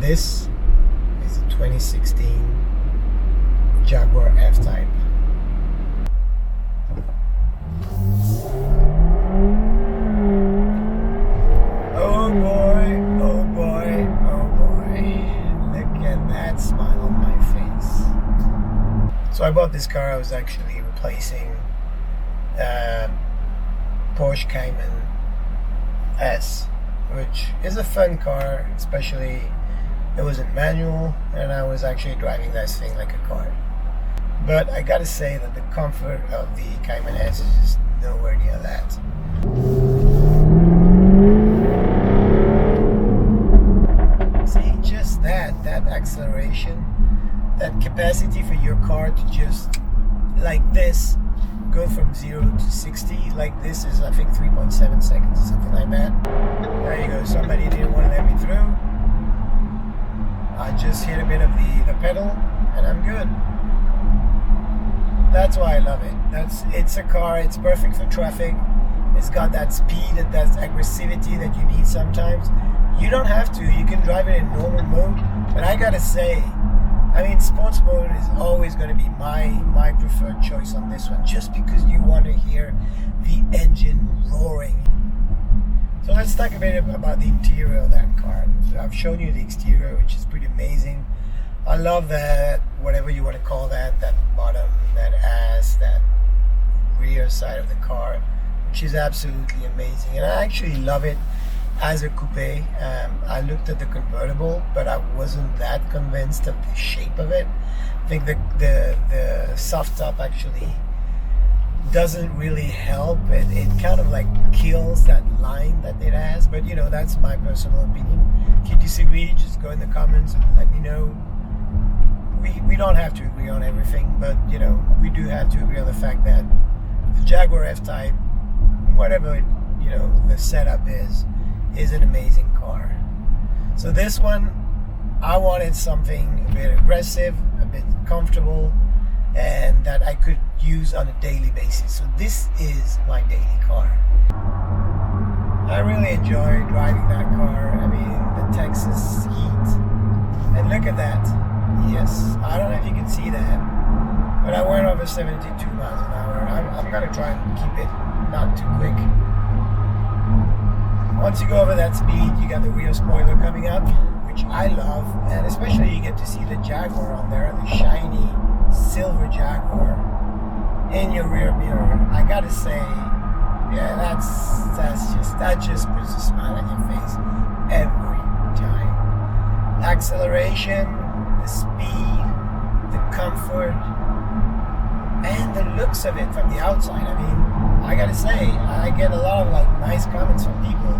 This is a 2016 Jaguar F-Type. Oh boy, oh boy, oh boy. Look at that smile on my face. So I bought this car. I was actually replacing Porsche Cayman S, which is a fun car, especially it wasn't manual and I was actually driving this thing like a car. But I gotta say that the comfort of the Cayman S is just nowhere near that. See, just that acceleration, that capacity for your car to just like this go from 0 to 60 like this is, I think, 3.7 seconds or something like that. There you go. Somebody didn't want to let me through. I just hit a bit of the pedal and I'm good. That's why I love it. It's a car. It's perfect for traffic. It's got that speed and that aggressivity that you need sometimes. You don't have to. You can drive it in normal mode. But I gotta say, I mean, sports mode is always going to be my preferred choice on this one, just because you want to hear the engine roaring. So let's talk a bit about the interior of that car. So I've shown you the exterior, which is pretty amazing. I love that, whatever you want to call that bottom, that ass, that rear side of the car, which is absolutely amazing. And I actually love it as a coupe. I looked at the convertible, but I wasn't that convinced of the shape of it. I think the soft top actually doesn't really help. It kind of like kills that line that it has, but you know, that's my personal opinion. If you disagree, just go in the comments and let me know. We don't have to agree on everything, but you know, we do have to agree on the fact that the Jaguar F-Type, whatever you know the setup is an amazing car. So this one, I wanted something a bit aggressive, a bit comfortable, and that I could use on a daily basis. So this is my daily car. I really enjoy driving that car. I mean, the Texas heat. And look at that. Yes, I don't know if you can see that, but I went over 72 miles an hour. I'm gonna try and keep it not too quick. Once you go over that speed, you got the rear spoiler coming up, which I love, and especially you get to see the Jaguar on there, the shiny silver Jaguar in your rear mirror. I gotta say, yeah, that just puts a smile on your face every time. Acceleration, the speed, the comfort, and the looks of it from the outside. I mean, I gotta say, I get a lot of like nice comments from people.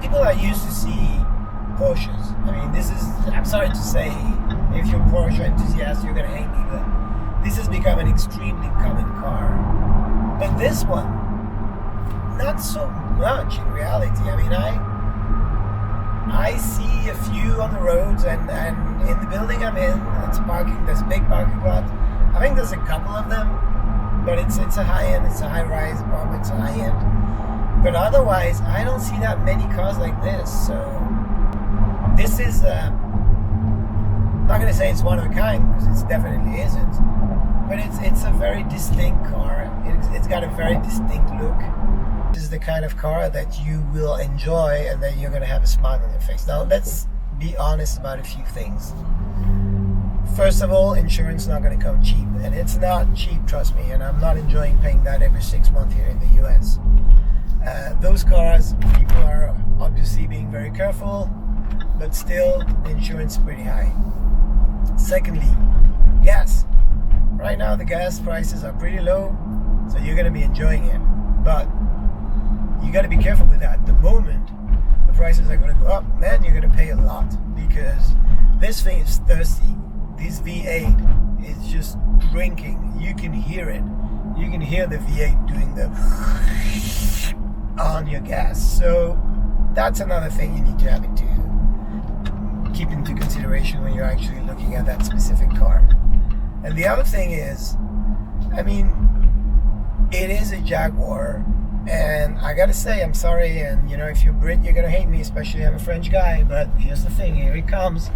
People are used to see Porsches. I mean, this is, I'm sorry to say, if you're a Porsche enthusiast, you're gonna hate me, but this has become an extremely common car. But this one, not so much in reality. I mean, I see a few on the roads, and in the building I'm in, there's a big parking lot. I think there's a couple of them, but it's a high-end, it's a high-rise apartment, it's a high-end. But otherwise, I don't see that many cars like this. So this is, I'm not going to say it's one of a kind, because it definitely isn't. But it's a very distinct car. It's got a very distinct look. This is the kind of car that you will enjoy and that you're going to have a smile on your face. Now, let's be honest about a few things. First of all, insurance is not going to come cheap, and it's not cheap, trust me, and I'm not enjoying paying that every 6 months here in the US. Those cars, people are obviously being very careful, but still, the insurance is pretty high. Secondly, gas. Right now, the gas prices are pretty low, so you're going to be enjoying it, but you got to be careful with that. The moment the prices are going to go up, man, you're going to pay a lot, because this thing is thirsty. This V8 is just drinking. You can hear it. You can hear the V8 doing the on your gas. So that's another thing you need to have to keep into consideration when you're actually looking at that specific car. And the other thing is, I mean, it is a Jaguar, and I gotta say, I'm sorry, and you know, if you're Brit, you're gonna hate me, especially I'm a French guy, but here's the thing, here it comes.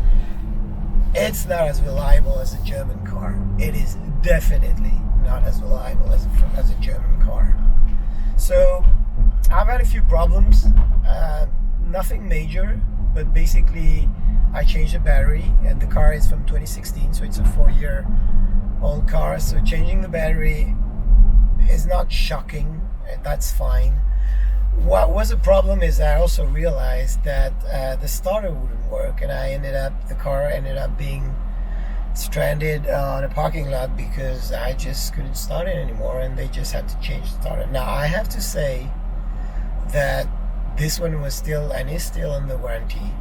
it's not as reliable as a German car. It is definitely not as reliable as a German car. So I've had a few problems, nothing major, but basically I changed the battery, and the car is from 2016, so it's a 4-year-old car. So changing the battery is not shocking. That's fine. What was a problem is I also realized that the starter wouldn't work, and the car ended up being stranded on a parking lot because I just couldn't start it anymore, and they just had to change the starter. Now I have to say that this one was still and is still under warranty,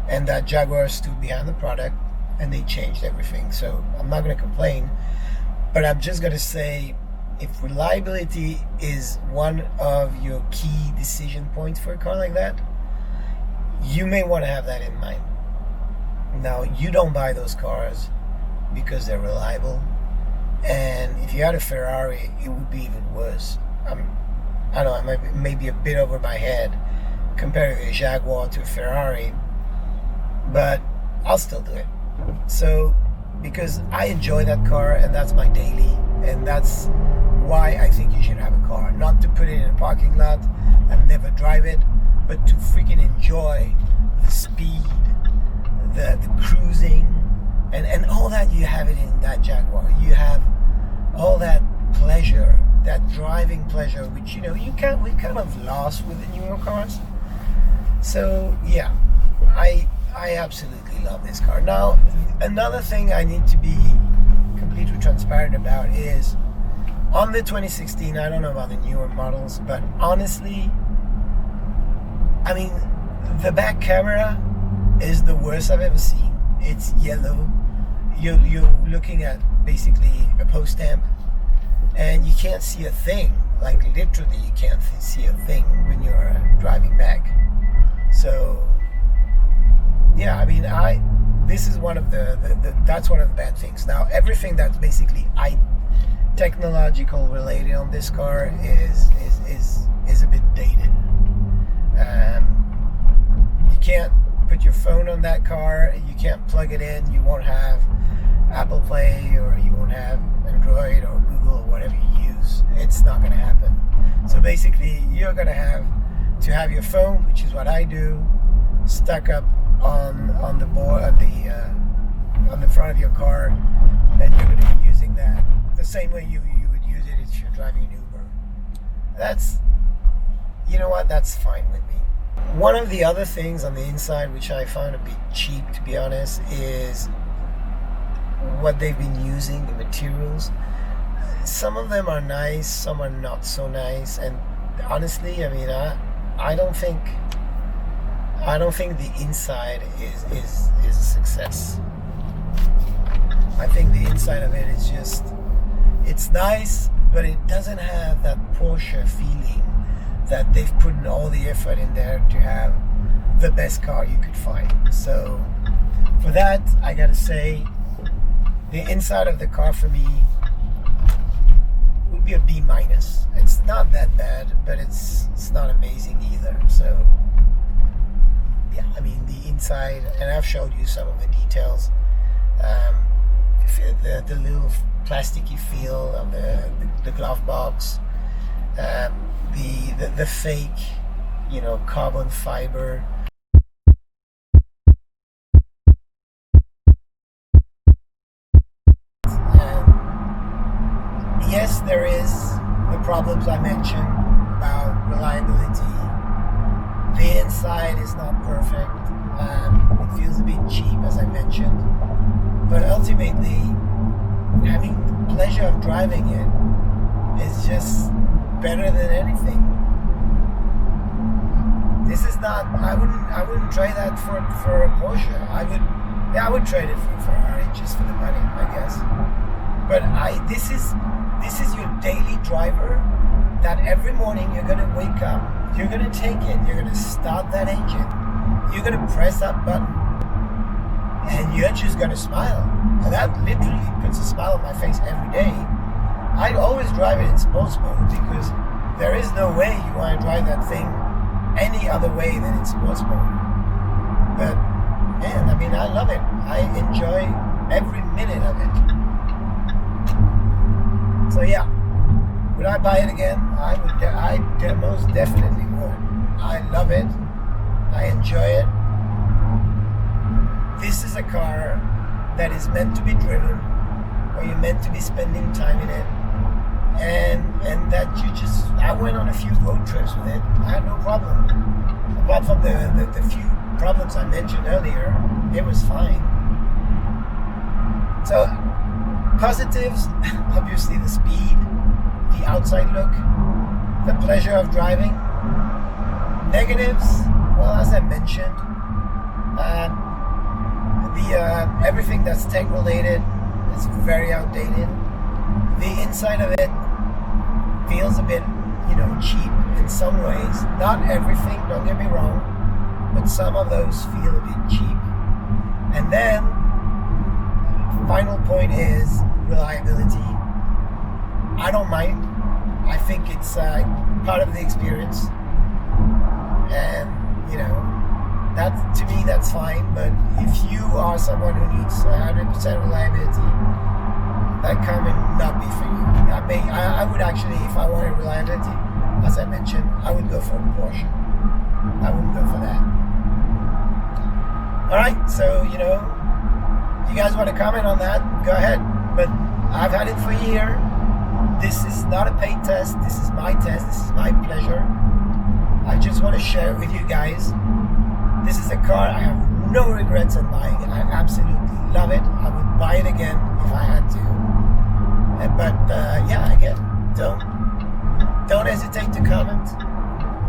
and that Jaguar stood behind the product and they changed everything. So I'm not going to complain, but I'm just going to say, if reliability is one of your key decision points for a car like that, you may want to have that in mind. Now, you don't buy those cars because they're reliable, and if you had a Ferrari, it would be even worse. I don't know, I might be a bit over my head comparing a Jaguar to a Ferrari, but I'll still do it. So, because I enjoy that car, and that's my daily, and that's why I think you should have a car. Not to put it in a parking lot and never drive it, but to freaking enjoy the speed, the cruising, and all that. You have it in that Jaguar. You have all that pleasure, that driving pleasure, which we kind of lost with the newer cars. So yeah, I absolutely love this car. Now, another thing I need to be completely transparent about is on the 2016. I don't know about the newer models, but honestly, I mean, the back camera is the worst I've ever seen. It's yellow. You're looking at basically a post stamp, and you can't see a thing. Like literally, you can't see a thing when you're driving back. So yeah, I mean, this is one of that's one of the bad things. Now, everything that's basically technological related on this car is a bit dated. You can't put your phone on that car. You can't plug it in. You won't have Apple Play, or you won't have Android or Google or whatever you use. It's not going to happen. So basically, you're going to have your phone, which is what I do, stuck up on the board on the front of your car, and you're going to be using that the same way you would use it if you're driving an Uber. That's fine with me. One of the other things on the inside, which I found a bit cheap, to be honest, is what they've been using, the materials. Some of them are nice, some are not so nice, and honestly, I mean, I don't think the inside is a success. I think the inside of it is just, it's nice, but it doesn't have that Porsche feeling that they've put in all the effort in there to have the best car you could find. So for that, I gotta say, the inside of the car for me would be a B-. It's not that bad, but it's not amazing either. So yeah, I mean, the inside, and I've showed you some of the details, the little plasticky feel of the glove box, the fake, carbon fiber. Yes, there is the problems I mentioned about reliability. The inside is not perfect. It feels a bit cheap, as I mentioned. But ultimately, having the pleasure of driving it is just better than anything. This is not. I wouldn't trade that for a Porsche. I would trade it for a Ferrari just for the money, I guess. But this is your daily driver, that every morning you're gonna wake up, you're gonna take it, you're gonna start that engine, you're gonna press that button, and you're just gonna smile. And that literally puts a smile on my face every day. I'd always drive it in sports mode, because there is no way you want to drive that thing any other way than in sports mode. But And I mean, I love it. I enjoy every minute of it. So yeah, would I buy it again? I would. Most definitely would. I love it. I enjoy it. This is a car that is meant to be driven, or you're meant to be spending time in it, and that you just. I went on a few road trips with it. I had no problem. Apart from the few problems I mentioned earlier, it was fine. So positives, obviously the speed, the outside look, the pleasure of driving. Negatives, well, as I mentioned, everything that's tech related is very outdated. The inside of it feels a bit, cheap in some ways. Not everything, don't get me wrong, but some of those feel a bit cheap. And then, final point is reliability. I don't mind. I think it's part of the experience. And, that, to me, that's fine. But if you are someone who needs 100% reliability, that car may not be for you. I would actually, if I wanted reliability, as I mentioned, I would go for a Porsche. I wouldn't go for that. Alright, so, if you guys want to comment on that, go ahead. But I've had it for a year. This is not a paid test. This is my test. This is my pleasure. I just want to share it with you guys. This is a car I have no regrets in buying. I absolutely love it. I would buy it again if I had to. But yeah, again, don't hesitate to comment.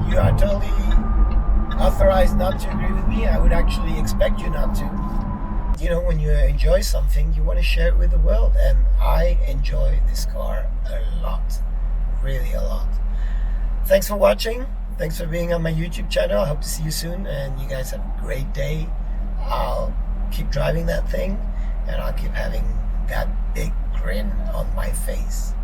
You are totally authorized not to agree with me. I would actually expect you not to. When you enjoy something, you want to share it with the world. And I enjoy this car a lot. Really a lot. Thanks for watching. Thanks for being on my YouTube channel. I hope to see you soon. And you guys have a great day. I'll keep driving that thing. And I'll keep having that big grin on my face.